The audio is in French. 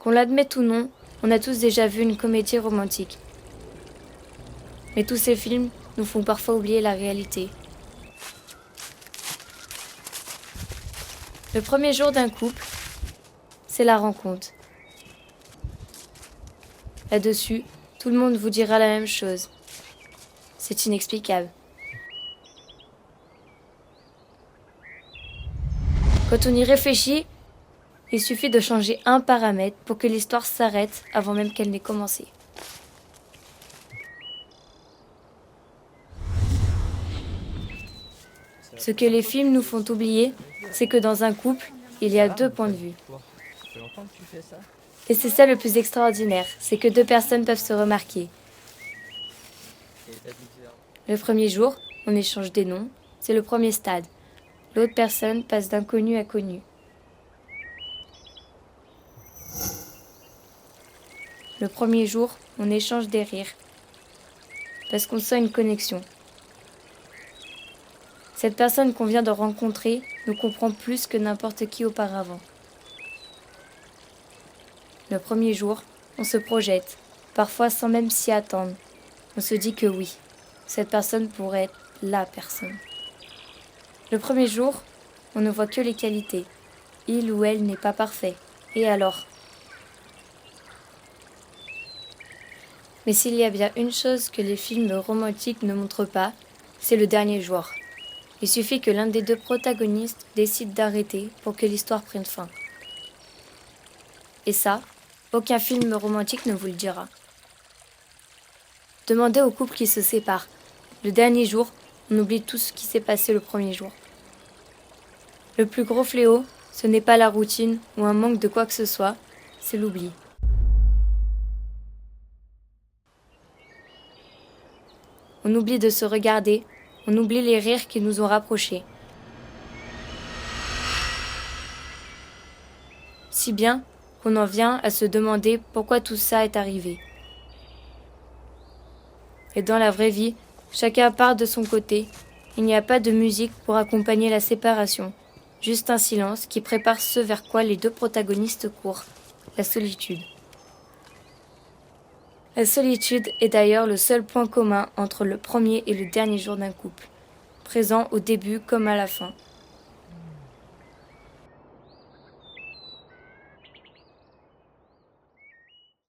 Qu'on l'admette ou non, on a tous déjà vu une comédie romantique. Mais tous ces films nous font parfois oublier la réalité. Le premier jour d'un couple, c'est la rencontre. Là-dessus, tout le monde vous dira la même chose. C'est inexplicable. Quand on y réfléchit, il suffit de changer un paramètre pour que l'histoire s'arrête avant même qu'elle n'ait commencé. Ce que les films nous font oublier, c'est que dans un couple, il y a deux points de vue. Et c'est ça le plus extraordinaire, c'est que deux personnes peuvent se remarquer. Le premier jour, on échange des noms, c'est le premier stade. L'autre personne passe d'inconnu à connu. Le premier jour, on échange des rires, parce qu'on sent une connexion. Cette personne qu'on vient de rencontrer nous comprend plus que n'importe qui auparavant. Le premier jour, on se projette, parfois sans même s'y attendre. On se dit que oui, cette personne pourrait être la personne. Le premier jour, on ne voit que les qualités. Il ou elle n'est pas parfait. Et alors ? Mais s'il y a bien une chose que les films romantiques ne montrent pas, c'est le dernier jour. Il suffit que l'un des deux protagonistes décide d'arrêter pour que l'histoire prenne fin. Et ça, aucun film romantique ne vous le dira. Demandez aux couples qui se séparent. Le dernier jour, on oublie tout ce qui s'est passé le premier jour. Le plus gros fléau, ce n'est pas la routine ou un manque de quoi que ce soit, c'est l'oubli. On oublie de se regarder, on oublie les rires qui nous ont rapprochés. Si bien qu'on en vient à se demander pourquoi tout ça est arrivé. Et dans la vraie vie, chacun part de son côté. Il n'y a pas de musique pour accompagner la séparation. Juste un silence qui prépare ce vers quoi les deux protagonistes courent, la solitude. La solitude est d'ailleurs le seul point commun entre le premier et le dernier jour d'un couple, présent au début comme à la fin.